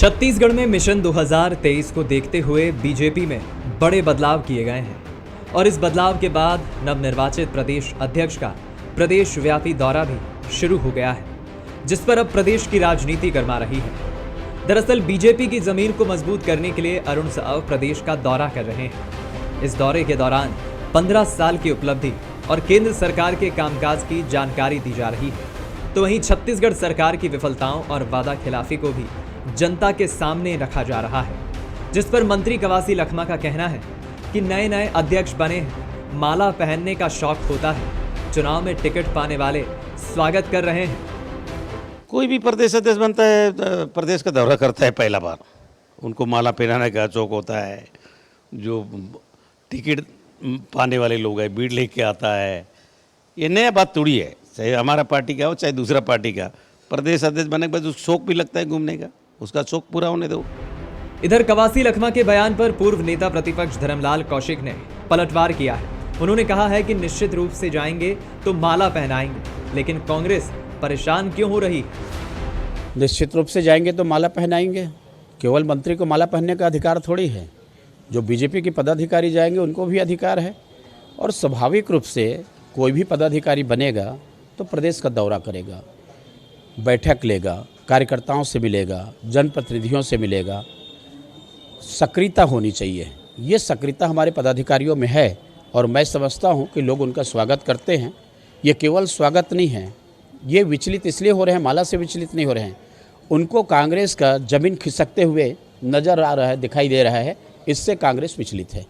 छत्तीसगढ़ में मिशन 2023 को देखते हुए बीजेपी में बड़े बदलाव किए गए हैं और इस बदलाव के बाद नवनिर्वाचित प्रदेश अध्यक्ष का प्रदेश व्यापी दौरा भी शुरू हो गया है, जिस पर अब प्रदेश की राजनीति गरमा रही है। दरअसल बीजेपी की जमीन को मजबूत करने के लिए अरुण साव प्रदेश का दौरा कर रहे हैं। इस दौरे के दौरान 15 साल की उपलब्धि और केंद्र सरकार के कामकाज की जानकारी दी जा रही है, तो वहीं छत्तीसगढ़ सरकार की विफलताओं और वादा खिलाफी को भी जनता के सामने रखा जा रहा है, जिस पर मंत्री कवासी लखमा का कहना है कि नए नए अध्यक्ष बने हैं, माला पहनने का शौक होता है, चुनाव में टिकट पाने वाले स्वागत कर रहे हैं। कोई भी प्रदेश अध्यक्ष बनता है, प्रदेश का दौरा करता है पहला बार, उनको माला पहनाने का शौक होता है। जो टिकट पाने वाले लोग हैं, भीड़ लेके आता है। ये नया बात थोड़ी है, चाहे हमारा पार्टी का हो चाहे दूसरा पार्टी का। प्रदेश अध्यक्ष बनने के बाद उसको शौक भी लगता है घूमने का, उसका शौक पूरा होने दो। इधर कवासी लखमा के बयान पर पूर्व नेता प्रतिपक्ष धर्मलाल कौशिक ने पलटवार किया है। उन्होंने कहा है कि निश्चित रूप से जाएंगे तो माला पहनाएंगे, लेकिन कांग्रेस परेशान क्यों हो रही? निश्चित रूप से जाएंगे तो माला पहनाएंगे। केवल मंत्री को माला पहनने का अधिकार थोड़ी है, जो बीजेपी के पदाधिकारी जाएंगे उनको भी अधिकार है। और स्वाभाविक रूप से कोई भी पदाधिकारी बनेगा तो प्रदेश का दौरा करेगा, बैठक लेगा, कार्यकर्ताओं से मिलेगा, जनप्रतिनिधियों से मिलेगा। सक्रियता होनी चाहिए, ये सक्रियता हमारे पदाधिकारियों में है और मैं समझता हूँ कि लोग उनका स्वागत करते हैं। ये केवल स्वागत नहीं है, ये विचलित इसलिए हो रहे हैं, माला से विचलित नहीं हो रहे हैं। उनको कांग्रेस का जमीन खिसकते हुए नजर आ रहा है, दिखाई दे रहा है, इससे कांग्रेस विचलित है।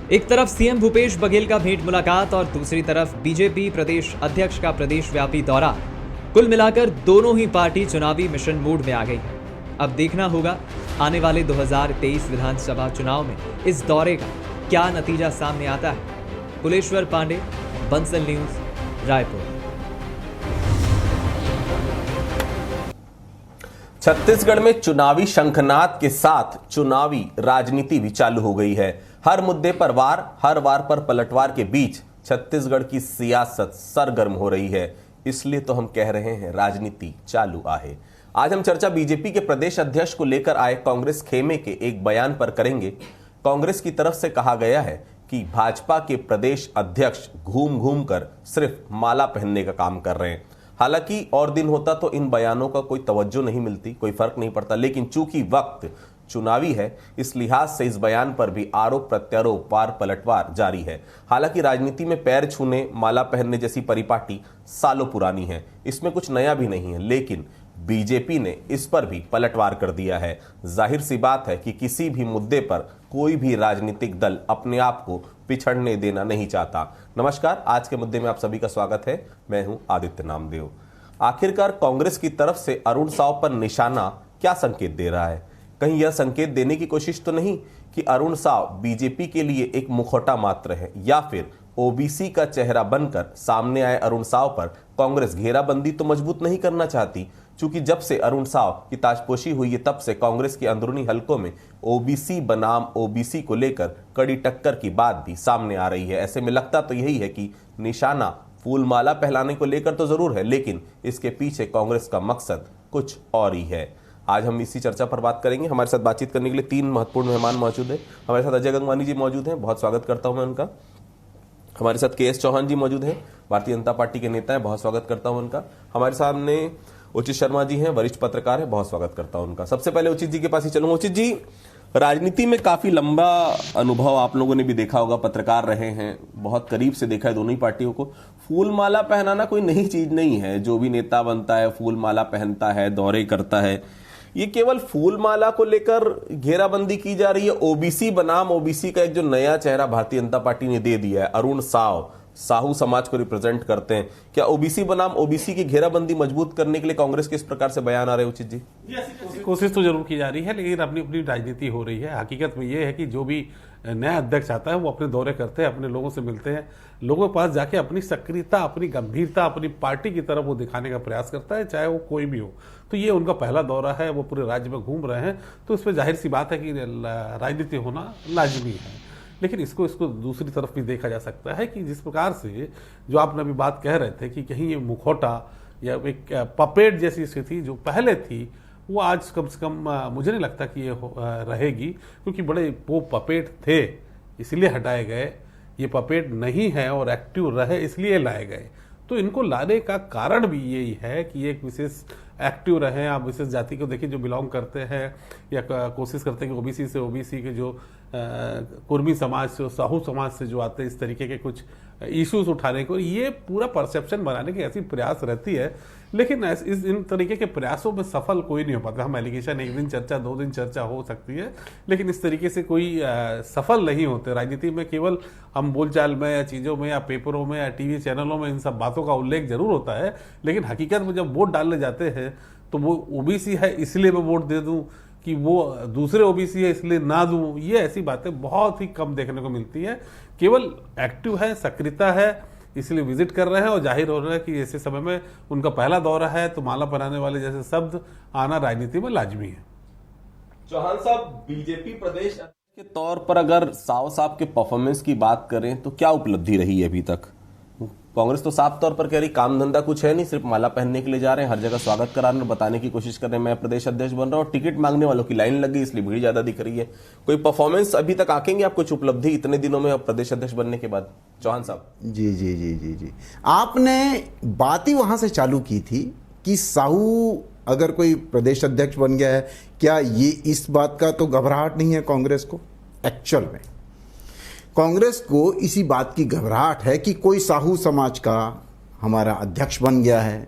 एक तरफ सीएम भूपेश बघेल का भेंट मुलाकात और दूसरी तरफ बीजेपी प्रदेश अध्यक्ष का प्रदेश व्यापी दौरा, कुल मिलाकर दोनों ही पार्टी चुनावी मिशन मोड में आ गई है। अब देखना होगा आने वाले 2023 विधानसभा चुनाव में इस दौरे का क्या नतीजा सामने आता है। कुलेश्वर पांडे, बंसल न्यूज, रायपुर। छत्तीसगढ़ में चुनावी शंखनाद के साथ चुनावी राजनीति भी चालू हो गई है। हर मुद्दे पर हर वार पर पलटवार के बीच छत्तीसगढ़ की सियासत सरगर्म हो रही है। इसलिए तो हम कह रहे हैं राजनीति चालू आहे। आज हम चर्चा बीजेपी के प्रदेश अध्यक्ष को लेकर आए कांग्रेस खेमे के एक बयान पर करेंगे। कांग्रेस की तरफ से कहा गया है कि भाजपा के प्रदेश अध्यक्ष घूम घूम कर सिर्फ माला पहनने का काम कर रहे हैं। हालांकि और दिन होता तो इन बयानों का कोई तवज्जो नहीं मिलती, कोई फर्क नहीं पड़ता, लेकिन चूंकि वक्त चुनावी है, इस लिहाज से इस बयान पर भी आरोप प्रत्यारोप पार पलटवार जारी है। हालांकि राजनीति में पैर छूने, माला पहनने जैसी परिपाटी सालों पुरानी है, इसमें कुछ नया भी नहीं है, लेकिन बीजेपी ने इस पर भी पलटवार कर दिया है। जाहिर सी बात है कि किसी भी मुद्दे पर कोई भी राजनीतिक दल अपने आप को पिछड़ने देना नहीं चाहता। नमस्कार, आज के मुद्दे में आप सभी का स्वागत है। मैं हूं आदित्य नामदेव। आखिरकार कांग्रेस की तरफ से अरुण साव पर निशाना क्या संकेत दे रहा है? कहीं यह संकेत देने की कोशिश तो नहीं कि अरुण साव बीजेपी के लिए एक मुखौटा मात्र है, या फिर ओबीसी का चेहरा बनकर सामने आए अरुण साव पर कांग्रेस घेराबंदी तो मजबूत नहीं करना चाहती? चूंकि जब से अरुण साव की ताजपोशी हुई है, तब से कांग्रेस के अंदरूनी हलकों में ओबीसी बनाम ओबीसी को लेकर कड़ी टक्कर की बात भी सामने आ रही है। ऐसे में लगता तो यही है कि निशाना फूलमाला पहलाने को लेकर तो जरूर है, लेकिन इसके पीछे कांग्रेस का मकसद कुछ और ही है। आज हम इसी चर्चा पर बात करेंगे। हमारे साथ बातचीत करने के लिए 3 महत्वपूर्ण मेहमान मौजूद हैं। हमारे साथ अजय गंगवानी जी मौजूद हैं, बहुत स्वागत करता हूं मैं उनका। हमारे साथ के एस चौहान जी मौजूद हैं, भारतीय जनता पार्टी के नेता हैं, बहुत स्वागत करता हूं उनका। हमारे सामने उचित शर्मा जी हैं, वरिष्ठ पत्रकार हैं, बहुत स्वागत करता हूं उनका। सबसे पहले उचित जी के पास ही चलूंगा। उचित जी, राजनीति में काफी लंबा अनुभव आप लोगों ने भी देखा होगा, पत्रकार रहे हैं, बहुत करीब से देखा है दोनों ही पार्टियों को। फूल माला पहनाना कोई नई चीज नहीं है। जो भी नेता बनता है फूल माला पहनता है, दौरे करता है। ये केवल फूल माला को लेकर घेराबंदी की जा रही है। ओबीसी बनाम ओबीसी का एक जो नया चेहरा भारतीय जनता पार्टी ने दे दिया है, अरुण साव साहू समाज को रिप्रेजेंट करते हैं। क्या ओबीसी बनाम ओबीसी की घेराबंदी मजबूत करने के लिए कांग्रेस के इस प्रकार से बयान आ रहे हैं उचित जी? कोशिश तो जरूर की जा रही है, लेकिन अपनी अपनी राजनीति हो रही है। हकीकत में ये है कि जो भी नया अध्यक्ष आता है वो अपने दौरे करते हैं, अपने लोगों से मिलते हैं, लोगों के पास जाके अपनी सक्रियता, अपनी गंभीरता, अपनी पार्टी की तरफ वो दिखाने का प्रयास करता है, चाहे वो कोई भी हो। तो ये उनका पहला दौरा है, वो पूरे राज्य में घूम रहे हैं, तो इसमें जाहिर सी बात है कि राजनीति होना लाजमी है। लेकिन इसको दूसरी तरफ भी देखा जा सकता है कि जिस प्रकार से जो आपने अभी बात कह रहे थे कि कहीं ये मुखौटा या एक पपेट जैसी स्थिति जो पहले थी वो आज कम से कम मुझे नहीं लगता कि ये रहेगी, क्योंकि बड़े वो पपेट थे इसलिए हटाए गए, ये पपेट नहीं है और एक्टिव रहे इसलिए लाए गए। तो इनको लाने का कारण भी यही है कि ये एक विशेष एक्टिव रहे। आप विशेष जाति को देखिए जो बिलोंग करते हैं या कोशिश करते हैं कि ओबीसी से, ओबीसी के जो कुर्मी समाज से, साहू समाज से जो आते हैं, इस तरीके के कुछ इश्यूज उठाने को, ये पूरा परसेप्शन बनाने की ऐसी प्रयास रहती है। लेकिन इन तरीके के प्रयासों में सफल कोई नहीं हो पाता। हम एलिगेशन एक दिन चर्चा, 2 दिन चर्चा हो सकती है, लेकिन इस तरीके से कोई सफल नहीं होते। राजनीति में केवल हम बोलचाल में या चीज़ों में या पेपरों में या टीवी चैनलों में इन सब बातों का उल्लेख जरूर होता है, लेकिन हकीकत में जब वोट डालने जाते हैं तो वो ओबीसी है इसलिए मैं वोट दे दूं कि वो दूसरे ओबीसी है इसलिए ना दूं, ये ऐसी बातें बहुत ही कम देखने को मिलती है। केवल एक्टिव है, सक्रियता है, इसलिए विजिट कर रहे हैं और जाहिर हो रहा है कि ऐसे समय में उनका पहला दौरा है तो माला पहनाने वाले जैसे शब्द आना राजनीति में लाजमी है। चौहान साहब, बीजेपी प्रदेश के तौर पर अगर साव साहब के परफॉर्मेंस की बात करें तो क्या उपलब्धि रही है अभी तक? कांग्रेस तो साफ तौर पर कह रही काम धंधा कुछ है नहीं, सिर्फ माला पहनने के लिए जा रहे हैं, हर जगह स्वागत करा रहे हैं, बताने की कोशिश कर रहे हैं मैं प्रदेश अध्यक्ष बन रहा हूं, और टिकट मांगने वालों की लाइन लग गई इसलिए भीड़ ज्यादा दिख रही है। कोई परफॉर्मेंस अभी तक आकेंगे आप, कुछ उपलब्धि इतने दिनों में प्रदेश अध्यक्ष बनने के बाद? चौहान साहब जी जी जी जी जी आपने बात ही वहां से चालू की थी कि साहू अगर कोई प्रदेश अध्यक्ष बन गया है, क्या ये इस बात का तो घबराहट नहीं है कांग्रेस को? एक्चुअल में कांग्रेस को इसी बात की घबराहट है कि कोई साहू समाज का हमारा अध्यक्ष बन गया है।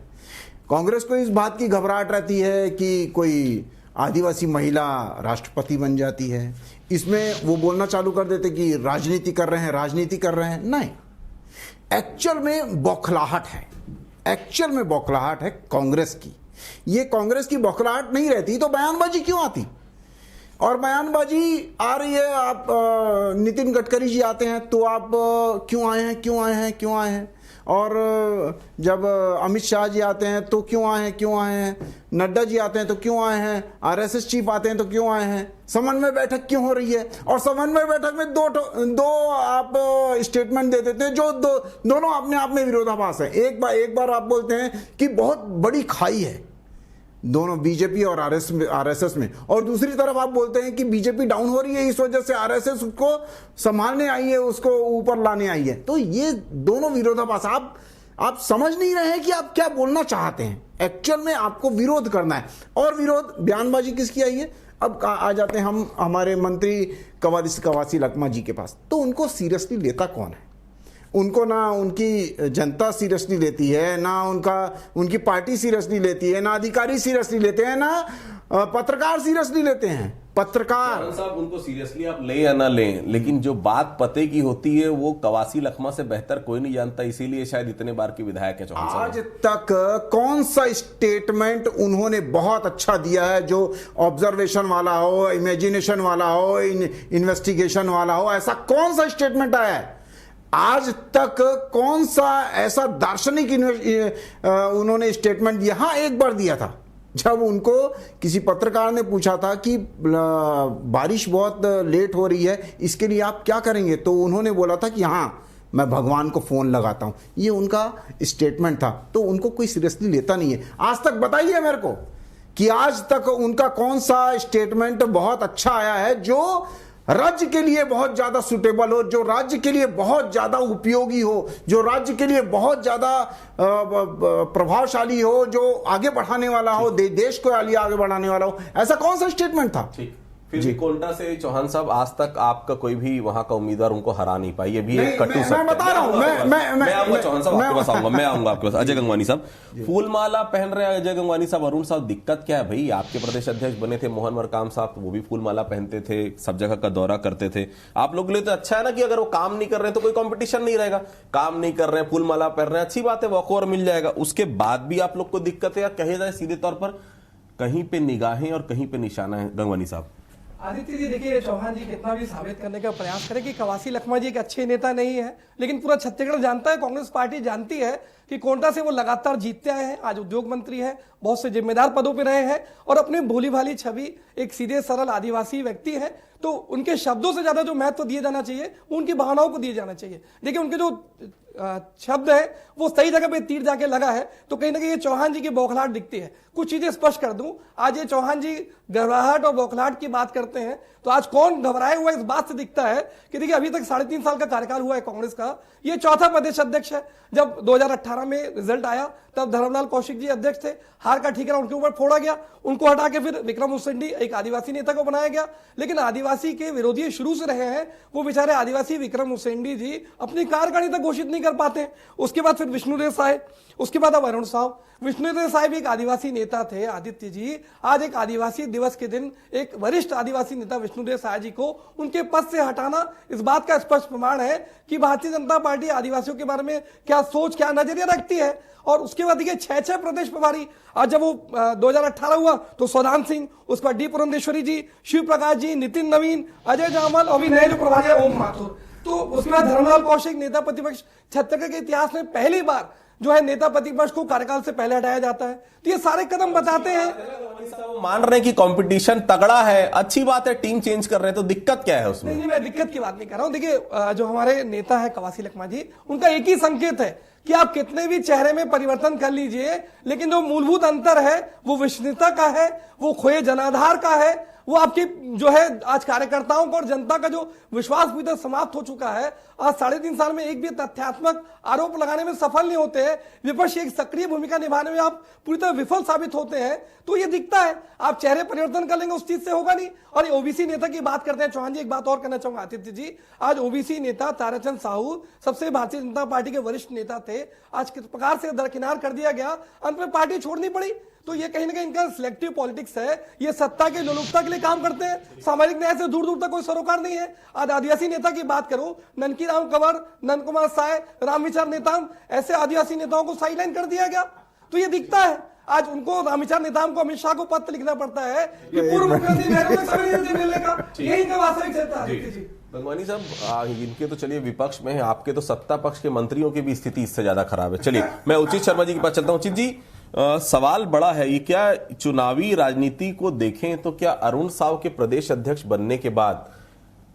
कांग्रेस को इस बात की घबराहट रहती है कि कोई आदिवासी महिला राष्ट्रपति बन जाती है। इसमें वो बोलना चालू कर देते कि राजनीति कर रहे हैं, राजनीति कर रहे हैं। नहीं, एक्चुअल में बौखलाहट है, एक्चुअल में बौखलाहट है कांग्रेस की। ये कांग्रेस की बौखलाहट नहीं रहती तो बयानबाजी क्यों आती? और बयानबाजी आ रही है, आप नितिन गडकरी जी आते हैं तो आप क्यों आए हैं, क्यों आए हैं, क्यों आए हैं? और जब अमित शाह जी आते हैं तो क्यों आए हैं, क्यों आए हैं? नड्डा जी आते हैं तो क्यों आए हैं? आरएसएस चीफ आते हैं तो क्यों आए हैं? समन्वय बैठक क्यों हो रही है? और समन्वय बैठक में दो आप स्टेटमेंट दे देते हैं जो दोनों अपने आप में विरोधाभास है। एक बार आप बोलते हैं कि बहुत बड़ी खाई है दोनों बीजेपी और आरएसएस में, और दूसरी तरफ आप बोलते हैं कि बीजेपी डाउन हो रही है इस वजह से आरएसएस उसको संभालने आई है, उसको ऊपर लाने आई है। तो ये दोनों विरोधाभास, आप समझ नहीं रहे हैं कि आप क्या बोलना चाहते हैं। एक्चुअल में आपको विरोध करना है, और विरोध बयानबाजी किसकी आई है? अब आ जाते हैं हम हमारे मंत्री कवासी लखमा जी के पास, तो उनको सीरियसली लेता कौन है? उनको ना उनकी जनता सीरियसली लेती है, ना उनकी पार्टी सीरियसली लेती है, ना अधिकारी सीरियसली लेते हैं, ना पत्रकार सीरियसली लेते हैं। पत्रकार साहब उनको सीरियसली आप ले या ना लें, लेकिन जो बात पते की होती है वो कवासी लखमा से बेहतर कोई नहीं जानता, इसीलिए शायद इतने बार के विधायक है। चौहान साहब आज तक कौन सा स्टेटमेंट उन्होंने बहुत अच्छा दिया है जो ऑब्जर्वेशन वाला हो, इमेजिनेशन वाला हो, इन्वेस्टिगेशन वाला हो? ऐसा कौन सा स्टेटमेंट आया है आज तक? कौन सा ऐसा दार्शनिक उन्होंने स्टेटमेंट यहां एक बार दिया था जब उनको किसी पत्रकार ने पूछा था कि बारिश बहुत लेट हो रही है, इसके लिए आप क्या करेंगे? तो उन्होंने बोला था कि हाँ, मैं भगवान को फोन लगाता हूं। ये उनका स्टेटमेंट था। तो उनको कोई सीरियसली लेता नहीं है। आज तक बताइए मेरे को कि आज तक उनका कौन सा स्टेटमेंट बहुत अच्छा आया है जो राज्य के लिए बहुत ज्यादा सुटेबल हो, जो राज्य के लिए बहुत ज्यादा उपयोगी हो, जो राज्य के लिए बहुत ज्यादा प्रभावशाली हो, जो आगे बढ़ाने वाला हो, देश को आगे बढ़ाने वाला हो? ऐसा कौन सा स्टेटमेंट था? ठीक। फिर भी कोंटा से चौहान साहब आज तक आपका कोई भी वहां का उम्मीदवार उनको हरा नहीं पाई, ये भी एक कटु सत्य है। मैं बता रहा हूं, मैं आऊंगा चौहान साहब आपके पास आऊंगा, मैं आऊंगा आपके पास। अजय गंगवानी साहब, फूलमाला पहन रहे हैं अजय गंगवानी साहब। अरुण साहब, दिक्कत क्या है भाई? आपके प्रदेश अध्यक्ष बने थे मोहन मरकाम साहब, वो भी फूलमाला पहनते थे, सब जगह का दौरा करते थे। आप लोग के लिए तो अच्छा है ना कि अगर वो काम नहीं कर रहे तो कोई कॉम्पिटिशन नहीं रहेगा। काम नहीं कर रहे हैं, फूलमाला पहन रहे हैं, अच्छी बात है, वॉकओवर मिल जाएगा। उसके बाद भी आप लोग को दिक्कत है, या कहे जाए सीधे तौर पर कहीं पे निगाहें और कहीं पे निशाना है? गंगवानी साहब। आदित्य जी, देखिए, चौहान जी कितना भी साबित करने का प्रयास करें कि कवासी लखमा जी एक अच्छे नेता नहीं है, लेकिन पूरा छत्तीसगढ़ जानता है, कांग्रेस पार्टी जानती है कि कोंटा से वो लगातार जीतते आए हैं। आज उद्योग मंत्री हैं, बहुत से जिम्मेदार पदों पर रहे हैं और अपनी भोली भाली छवि एक सीधे सरल आदिवासी व्यक्ति है। तो उनके शब्दों से ज्यादा जो महत्व दिया जाना चाहिए वो उनकी भावनाओं को दिया जाना चाहिए। देखिए उनके जो शब्द है वो सही जगह पे तीर जाके लगा है, तो कहीं ना कहीं ये चौहान जी की बौखलाहट दिखती है। कुछ चीजें स्पष्ट कर दूं, आज ये चौहान जी घबराहट और बौखलाहट की बात करते हैं तो आज कौन घबराए हुआ इस बात से दिखता है कि देखिए अभी तक 3.5 साल का कार्यकाल हुआ है कांग्रेस का, ये चौथा प्रदेश अध्यक्ष है। जब 2018 में रिजल्ट आया तब धर्मलाल कौशिक जी अध्यक्ष थे, हार का ठीकरा उनके ऊपर फोड़ा गया, उनको हटा के फिर विक्रम उसेंडी एक आदिवासी नेता को बनाया गया। लेकिन आदिवासी के विरोधी शुरू से रहे हैं, वो बेचारे आदिवासी विक्रम उसेंडी जी अपनी कार्यकारिणी तक घोषित नहीं कर पाते। उसके बाद फिर विष्णुदेव साय, उसके बाद अब अरुण साव। विष्णुदेव साय भी एक आदिवासी नेता थे आदित्य जी, आज एक आदिवासी दिवस के दिन एक वरिष्ठ आदिवासी नेता विष्णुदेव साय जी को उनके पद से हटाना इस बात का स्पष्ट प्रमाण है कि भारतीय जनता पार्टी आदिवासियों के बारे में क्या सोच, क्या नजरिया रखती है। और उसके बाद देखिए 6 प्रदेश प्रभारी, आज जब वो 2018 हुआ तो सौदान सिंह, उस पर डी पुरंदेश्वरी जी, शिव प्रकाश जी, नितिन नवीन, अजय जामल और नए जो प्रभारी है ओम माथुर। तो उसके बाद धर्मलाल कौशिक, नेता प्रतिपक्ष। छत्तीसगढ़ के इतिहास में पहली बार जो है नेता प्रतिपक्ष को कार्यकाल से पहले हटाया जाता है। तो ये सारे कदम बताते हैं, वो मान रहे हैं कि कंपटीशन तगड़ा है, अच्छी बात है, टीम चेंज कर रहे हैं, तो दिक्कत क्या है उसमें? नहीं, मैं दिक्कत की बात नहीं कर रहा हूं। देखिए जो हमारे नेता है कवासी लखमा जी, उनका एक ही संकेत है कि आप कितने भी चेहरे में परिवर्तन कर लीजिए, लेकिन जो मूलभूत अंतर है वो विश्वसनीयता का है, वो खोए जनाधार का है, वो आपकी जो है आज कार्यकर्ताओं को और जनता का जो विश्वास पूरी तरह समाप्त हो चुका है। आज 3.5 साल में एक भी तथ्यात्मक आरोप लगाने में सफल नहीं होते हैं, विपक्ष की एक सक्रिय भूमिका निभाने में आप पूरी तरह विफल साबित होते हैं। तो ये दिखता है, आप चेहरे परिवर्तन कर लेंगे उस चीज से होगा नहीं। और ये ओबीसी नेता की बात करते हैं चौहान जी, एक बात और कहना चाहूंगा आदित्य जी, आज ओबीसी नेता ताराचंद साहू सबसे भारतीय जनता पार्टी के वरिष्ठ नेता थे, आज किस प्रकार से दरकिनार कर दिया गया, अंत में पार्टी छोड़नी पड़ी। तो ये कहीं ना कहीं इनका सिलेक्टिव पॉलिटिक्स है, ये सत्ता के लोलुपता के लिए काम करते हैं, सामाजिक न्याय से दूर दूर तक कोई सरोकार नहीं है। आज आदिवासी नेता की बात करूं, ननकी राम कंवर, नंद कुमार साय, रामविचार नेताम, ऐसे आदिवासी नेताओं को साइडलाइन कर दिया गया। तो ये दिखता है, आज उनको रामविचार नेताम को अमित शाह को पत्र लिखना पड़ता है कि पूर्व मुख्यमंत्री यही का वास्तविक चेता है। भगवानी साहब, इनके तो चलिए विपक्ष में है, आपके तो सत्ता पक्ष के मंत्रियों की भी स्थिति इससे ज्यादा खराब है। चलिए मैं उचित शर्मा जी के पास चलता हूं। उचित जी, सवाल बड़ा है, ये क्या चुनावी राजनीति को देखें तो क्या अरुण साव के प्रदेश अध्यक्ष बनने के बाद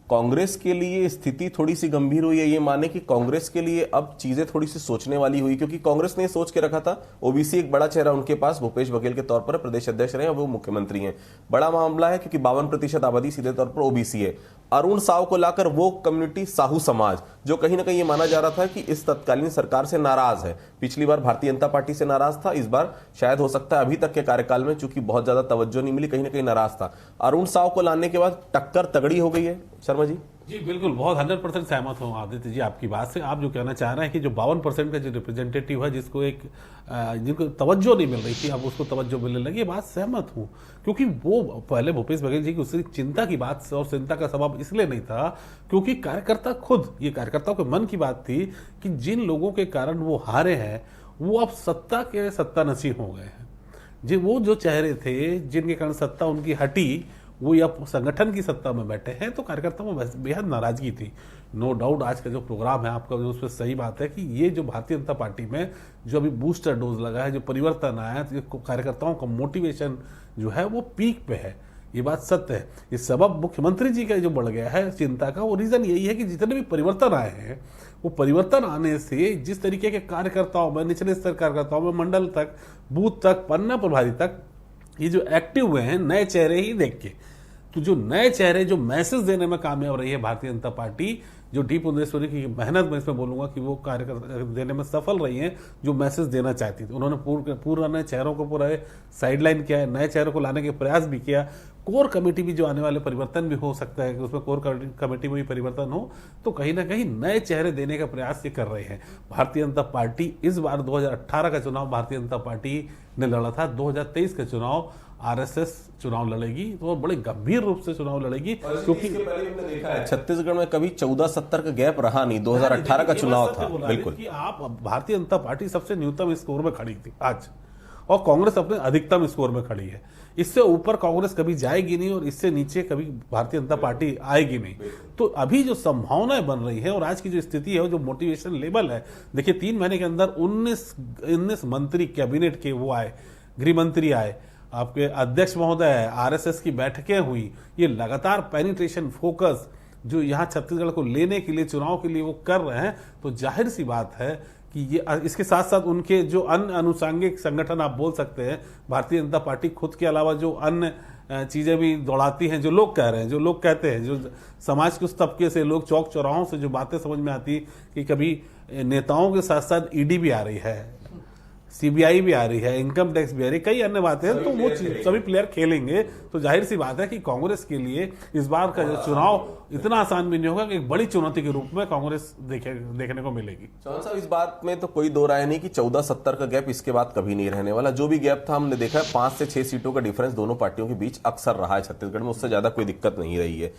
कांग्रेस के लिए स्थिति थोड़ी सी गंभीर हुई है? ये माने कि कांग्रेस के लिए अब चीजें थोड़ी सी सोचने वाली हुई, क्योंकि कांग्रेस ने सोच के रखा था ओबीसी एक बड़ा चेहरा उनके पास भूपेश बघेल के तौर पर प्रदेश अध्यक्ष रहे, वो मुख्यमंत्री हैं। बड़ा मामला है क्योंकि 52% आबादी सीधे तौर पर ओबीसी है। अरुण साव को लाकर वो कम्युनिटी साहू समाज, जो कहीं ना कहीं ये माना जा रहा था कि इस तत्कालीन सरकार से नाराज है, पिछली बार भारतीय जनता पार्टी से नाराज था, इस बार शायद हो सकता है अभी तक के कार्यकाल में चूंकि बहुत ज्यादा तवज्जो नहीं मिली, कहीं ना कहीं नाराज था। अरुण साव को लाने के बाद टक्कर तगड़ी हो गई है। शर्मा जी जी बिल्कुल, बहुत 100% सहमत हूँ आदित्य जी आपकी बात से। आप जो कहना चाह रहे हैं कि जो 52% का जो रिप्रेजेंटेटिव है, जिसको एक जिनको तवज्जो नहीं मिल रही थी, अब उसको तवज्जो मिलने लगी, ये बात सहमत हूँ। क्योंकि वो पहले भूपेश बघेल जी की उसकी चिंता की बात और चिंता का सबब इसलिए नहीं था क्योंकि कार्यकर्ता खुद, ये कार्यकर्ताओं के मन की बात थी कि जिन लोगों के कारण वो हारे हैं वो अब सत्ता के सत्ता नसीब हो गए हैं। जी वो जो चेहरे थे जिनके कारण सत्ता उनकी हटी, वो या संगठन की सत्ता में बैठे हैं, तो कार्यकर्ताओं में बेहद नाराजगी थी। नो डाउट आज का जो प्रोग्राम है आपका, जो उसमें सही बात है कि ये जो भारतीय जनता पार्टी में जो अभी बूस्टर डोज लगा है, जो परिवर्तन आया है, तो कार्यकर्ताओं का मोटिवेशन जो है वो पीक पे है, ये बात सत्य है। ये सबब मुख्यमंत्री जी का जो बढ़ गया है चिंता का, वो रीजन यही है कि जितने भी परिवर्तन आए हैं, वो परिवर्तन आने से जिस तरीके के कार्यकर्ताओं में, निचले स्तर कार्यकर्ताओं में, मंडल तक, बूथ तक, पन्ना प्रभारी तक, ये जो एक्टिव हुए हैं नए चेहरे ही देख के, तो जो नए चेहरे जो मैसेज देने में कामयाब रही है भारतीय जनता पार्टी, जो डी पुरंदेश्वरी की मेहनत में इसमें बोलूंगा कि वो कार्य देने में सफल रही है, जो मैसेज देना चाहती थी। उन्होंने पूरा नए चेहरों को पूरा साइडलाइन किया है, नए चेहरों को लाने के प्रयास भी किया। कोर कमेटी भी जो आने वाले परिवर्तन भी हो सकता है कि उसमें कोर कमेटी में भी परिवर्तन हो, तो कहीं ना कहीं नए चेहरे देने का प्रयास ये कर रहे हैं। भारतीय जनता पार्टी इस बार 2018 का चुनाव भारतीय जनता पार्टी ने लड़ा था, 2023 का चुनाव आरएसएस चुनाव लड़ेगी, तो बड़े गंभीर रूप से चुनाव लड़ेगी। क्योंकि छत्तीसगढ़ में कभी 14-17 का गैप रहा नहीं, 2018 का चुनाव था। बिल्कुल कि आप भारतीय जनता पार्टी सबसे न्यूनतम स्कोर में खड़ी थी आज, और कांग्रेस अपने अधिकतम स्कोर में खड़ी है। इससे ऊपर कांग्रेस कभी जाएगी नहीं और इससे नीचे कभी भारतीय जनता पार्टी आएगी नहीं। तो अभी जो संभावनाएं बन रही है और आज की जो स्थिति है, जो मोटिवेशन लेवल है, देखिए 3 महीने के अंदर 19 मंत्री कैबिनेट के वो आए, गृह मंत्री आए, आपके अध्यक्ष महोदय, आरएसएस की बैठकें हुई, ये लगातार पेनिट्रेशन फोकस जो यहाँ छत्तीसगढ़ को लेने के लिए, चुनाव के लिए वो कर रहे हैं, तो जाहिर सी बात है कि ये इसके साथ साथ उनके जो अन्य अनुषंगिक संगठन आप बोल सकते हैं, भारतीय जनता पार्टी खुद के अलावा जो अन्य चीजें भी दौड़ाती हैं, जो लोग कह रहे हैं, जो लोग कहते हैं, जो समाज के उस तबके से लोग चौक चौराहों से जो बातें समझ में आती कि कभी नेताओं के साथ साथ ईडी भी आ रही है, सीबीआई भी आ रही है, इनकम टैक्स भी आ रही है, कई अन्य बातें हैं, तो वो सभी प्लेयर खेलेंगे। तो जाहिर सी बात है कि कांग्रेस के लिए इस बार का जो चुनाव इतना आसान भी नहीं होगा कि एक बड़ी चुनौती के रूप में कांग्रेस देखने को मिलेगी। चौहान साहब, इस बात में तो कोई दो राय नहीं कि 14-17 का गैप इसके बाद कभी नहीं रहने वाला। जो भी गैप था हमने देखा है 5 से 6 सीटों का डिफरेंस दोनों पार्टियों के बीच अक्सर रहा है छत्तीसगढ़ में, उससे ज्यादा कोई दिक्कत नहीं रही है।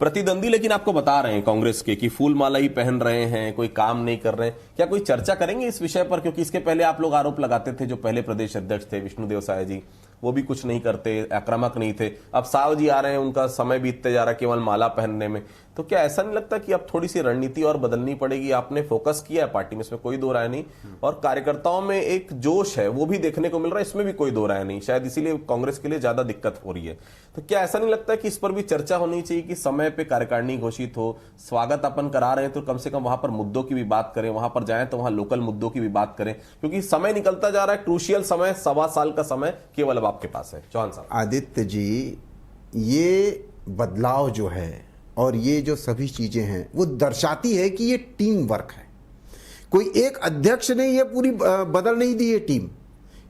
प्रतिद्वंदी लेकिन आपको बता रहे हैं कांग्रेस के कि फूल माला ही पहन रहे हैं, कोई काम नहीं कर रहे हैं, क्या कोई चर्चा करेंगे इस विषय पर? क्योंकि इसके पहले आप लोग आरोप लगाते थे, जो पहले प्रदेश अध्यक्ष थे विष्णुदेव साय जी, वो भी कुछ नहीं करते, आक्रामक नहीं थे। अब साव जी आ रहे हैं, उनका समय बीतते जा रहा है केवल माला पहनने में। तो क्या ऐसा नहीं लगता कि अब थोड़ी सी रणनीति और बदलनी पड़ेगी? आपने फोकस किया है पार्टी में, इसमें कोई दो राय नहीं, और कार्यकर्ताओं में एक जोश है वो भी देखने को मिल रहा है, इसमें भी कोई दो राय नहीं। शायद इसीलिए कांग्रेस के लिए ज्यादा दिक्कत हो रही है। तो क्या ऐसा नहीं लगता कि इस पर भी चर्चा होनी चाहिए कि समय पे कार्यकारिणी घोषित हो, स्वागत अपन करा रहे हैं तो कम से कम वहां पर मुद्दों की भी बात करें, वहां पर जाएं तो वहां लोकल मुद्दों की भी बात करें, क्योंकि समय निकलता जा रहा है, क्रूशियल समय, 1.25 साल का समय केवल अब आपके पास है। चौहान साहब, आदित्य जी, ये बदलाव जो है और ये जो सभी चीजें हैं वो दर्शाती है कि ये टीम वर्क है। कोई एक अध्यक्ष ने ये पूरी बदल नहीं दी है टीम,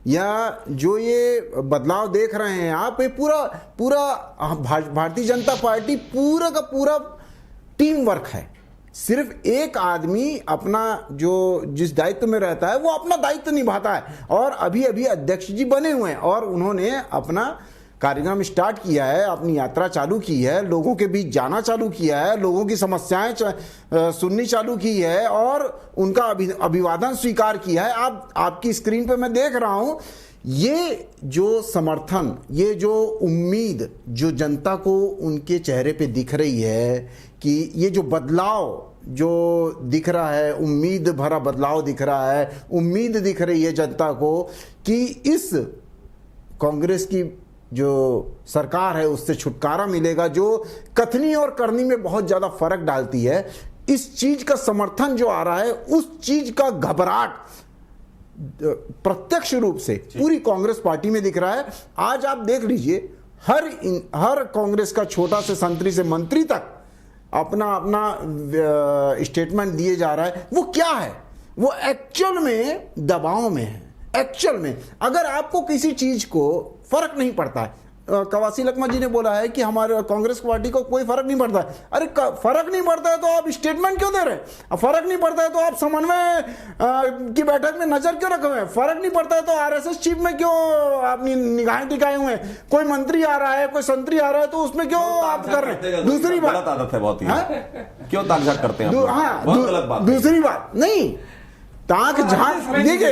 या जो ये बदलाव देख रहे हैं आप, ये पूरा भारतीय जनता पार्टी पूरा का पूरा टीम वर्क है। सिर्फ एक आदमी अपना जो जिस दायित्व में रहता है वो अपना दायित्व निभाता है, और अभी अभी अध्यक्ष जी बने हुए हैं और उन्होंने अपना कार्यक्रम स्टार्ट किया है, अपनी यात्रा चालू की है, लोगों के बीच जाना चालू किया है, लोगों की समस्याएं सुननी चालू की है और उनका अभिवादन स्वीकार किया है। आपकी स्क्रीन पे मैं देख रहा हूं, ये जो समर्थन, ये जो उम्मीद जो जनता को उनके चेहरे पे दिख रही है कि ये जो बदलाव जो दिख रहा है, उम्मीद भरा बदलाव दिख रहा है, उम्मीद दिख रही है जनता को कि इस कांग्रेस की जो सरकार है उससे छुटकारा मिलेगा, जो कथनी और करनी में बहुत ज्यादा फर्क डालती है। इस चीज का समर्थन जो आ रहा है, उस चीज का घबराहट प्रत्यक्ष रूप से पूरी कांग्रेस पार्टी में दिख रहा है। आज आप देख लीजिए, हर कांग्रेस का छोटा से संतरी से मंत्री तक अपना स्टेटमेंट दिए जा रहा है। वो क्या है? वो एक्चुअल में दबाव में है। एक्चुअल में अगर आपको किसी चीज को फर्क नहीं पड़ता है, कवासी लखमा जी ने बोला है कि हमारे कांग्रेस पार्टी को कोई फर्क नहीं पड़ता है। अरे फर्क नहीं पड़ता है तो आप स्टेटमेंट क्यों दे रहे हैं? फर्क नहीं पड़ता है तो आप समन्वय की बैठक में नजर क्यों रखे हुए हैं? फर्क नहीं पड़ता है तो आरएसएस चीफ में क्यों अपनी निगाहें टिकाए हुए हैं? कोई मंत्री आ रहा है, कोई संतरी आ रहा है तो उसमें क्यों आप कर रहे हैं? दूसरी बात, गलत आदत है बहुत ही, क्यों ताक-झाक करते हैं? हाँ, बहुत गलत बात। दूसरी बात नहीं, ताक झांक, देखिए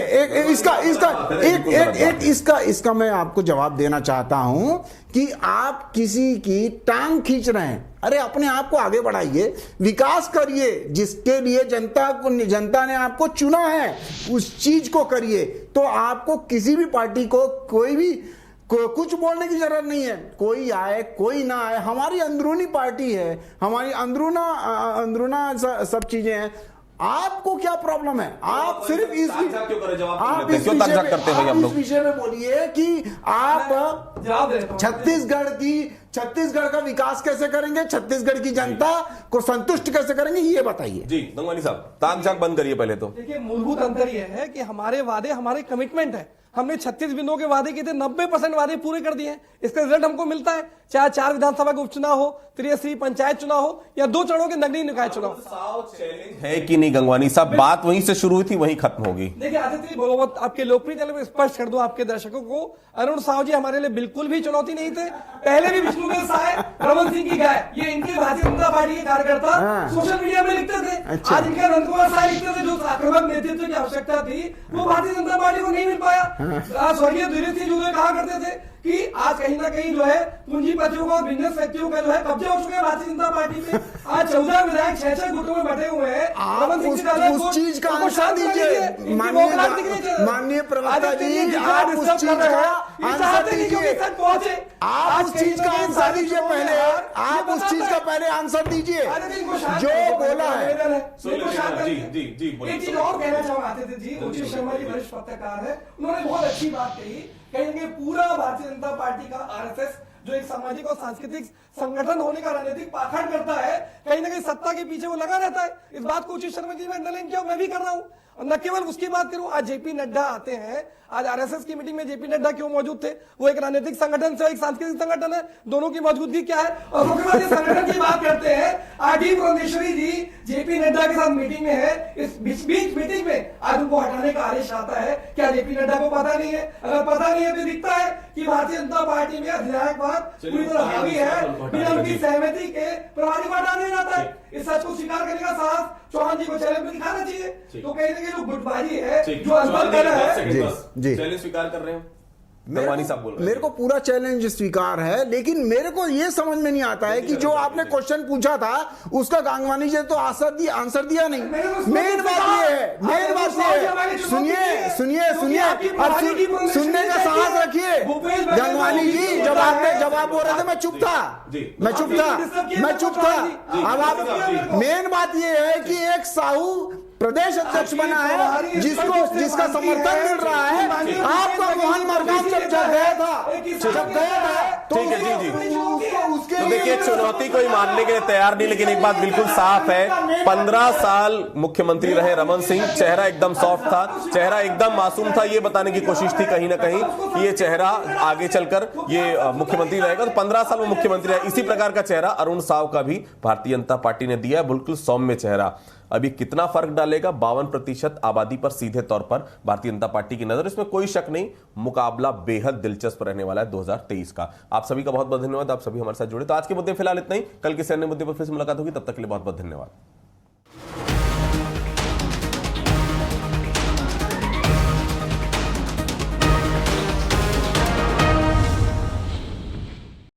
इसका मैं आपको जवाब देना चाहता हूं कि आप किसी की टांग खींच रहे हैं। अरे अपने आप को आगे बढ़ाइए, विकास करिए, जिसके लिए जनता ने आपको चुना है उस चीज को करिए। तो आपको किसी भी पार्टी को कुछ बोलने की जरूरत नहीं है। कोई आए कोई ना आए, हमारी अंदरूनी पार्टी है, हमारी अंदरूना सब चीजें हैं। आपको क्या प्रॉब्लम है? आप सिर्फ इस विषय में बोलिए कि आप छत्तीसगढ़ का विकास कैसे करेंगे, छत्तीसगढ़ की जनता को संतुष्ट कैसे करेंगे, ये बताइए। जी गंगवानी साहब, ताक-झाक बंद करिए पहले तो। देखिए, मूलभूत अंतर यह है कि हमारे वादे, हमारे कमिटमेंट है। हमने 36 बिंदुओं के वादे किए थे, 90% वादे पूरे कर दिए हैं। इसका रिजल्ट हमको मिलता है, चाहे 4 विधानसभा के उपचुनाव हो, त्रिस्तरीय पंचायत चुनाव हो या 2 चरणों के नगरीय निकाय चुनाव। है कि नहीं गंगवानी साहब? बात वहीं से शुरू हुई थी, वहीं खत्म होगी। देखिए आदित्य, बहुत आपके लोकप्रिय चैनल में स्पष्ट कर दूं आपके दर्शकों को, अरुण साहू जी हमारे लिए बिल्कुल भी चुनौती नहीं थे। पहले भी विष्णुदेव साय, रमन सिंह की गाय, ये इनके भारतीय जनता पार्टी के कार्यकर्ता सोशल मीडिया में लिखते थे। आज इनके नंदकुमार साय लिखते थे, जो आक्रामक नेतृत्व की आवश्यकता थी वो भारतीय जनता पार्टी को नहीं मिल पाया। स्वर्गीय धीरेन्द्र सिंह कहा करते थे कि आज कहीं ना कहीं जो है पूंजीपतियों का और बिजनेस व्यक्तियों का जो है कब्जा हो चुका है भारतीय जनता पार्टी में। आज 14 विधायक 6-6 गुटों में बैठे हुए हैं। रमन सिंह उस चीज का आंसर दीजिए माननीय प्रवक्ता जी, आप उस चीज का आंसर दीजिए। आप उस चीज का आंसर दीजिए पहले, आप उस चीज का पहले आंसर दीजिए जो बोला है। एक चीज और कहना चाहते थे जी, उचित शर्मा जी वरिष्ठ पत्रकार है, उन्होंने बहुत अच्छी बात कही, कहेंगे पूरा भारतीय जनता पार्टी का आरएसएस जो एक सामाजिक और सांस्कृतिक संगठन होने का राजनीतिक पाखंड करता है, कहीं ना कहीं सत्ता के पीछे वो लगा रहता है। इस बात को उचित शर्मा जी ने अंडरलाइन किया, मैं भी कर रहा हूं। और न केवल उसकी बात करूं, आज जेपी नड्डा आते हैं, आज आरएसएस की मीटिंग में जेपी नड्डा क्यों मौजूद थे? वो एक राजनीतिक संगठन से एक सांस्कृतिक संगठन है, दोनों की मौजूदगी क्या है? और उसके बाद इस संगठन की बात करते हैं, आरडी पुरंदेश्वरी जी जेपी नड्डा के साथ मीटिंग में है, इस बीच मीटिंग में आज उनको हटाने का आदेश आता है। क्या जेपी नड्डा को पता नहीं है? अगर पता नहीं है तो दिखता है कि भारतीय जनता पार्टी में अधिनायकवाद पूरी तरह हावी है, बिना उनकी सहमति के प्रभारी को हटा दिया जाता है। इस सच को स्वीकार करने का साहस चौहान जी को चैलेंज में दिखाना चाहिए। तो कहीं ना कहीं जो गुटबाजी है, जो अनबन कर रहा है, जी चैलेंज स्वीकार कर रहे हैं। मेरे को पूरा चैलेंज स्वीकार है, लेकिन मेरे को यह समझ में नहीं आता है कि जो आपने क्वेश्चन पूछा था उसका गांगवानी जी तो आंसर दिया नहीं। मेन बात ये है, मेन बात ये है, सुनिए अब सुनने का साहस रखिए। गांगवानी जी जब आपने जवाब बोल रहे थे मैं चुप था। अब आप मेन बात ये है कि एक साहू प्रदेश अध्यक्ष बना है जिसका समर्थन मिल रहा है। आपका मोहन मरकाम जब गया था तो तो देखिए, चुनौती कोई मानने के लिए तैयार नहीं, लेकिन एक बात बिल्कुल साफ है, 15 साल मुख्यमंत्री रहे रमन सिंह, चेहरा एकदम सॉफ्ट था, चेहरा एकदम मासूम था। ये बताने की कोशिश थी कहीं ना कहीं कि ये चेहरा आगे चलकर ये मुख्यमंत्री रहेगा। तो 15 साल वो मुख्यमंत्री रहे। इसी प्रकार का चेहरा अरुण साव का भी भारतीय जनता पार्टी ने दिया, बिल्कुल सौम्य चेहरा। अभी कितना फर्क डालेगा? 52% आबादी पर सीधे तौर पर भारतीय जनता पार्टी की नजर, इसमें कोई शक नहीं। मुकाबला बेहद दिलचस्प रहने वाला है 2023 का। आप सभी का बहुत बहुत धन्यवाद, आप सभी हमारे साथ जुड़े। तो आज के मुद्दे फिलहाल इतना ही, कल किसी अन्य मुद्दे पर फिर से मुलाकात होगी, तब तक के लिए बहुत बहुत धन्यवाद।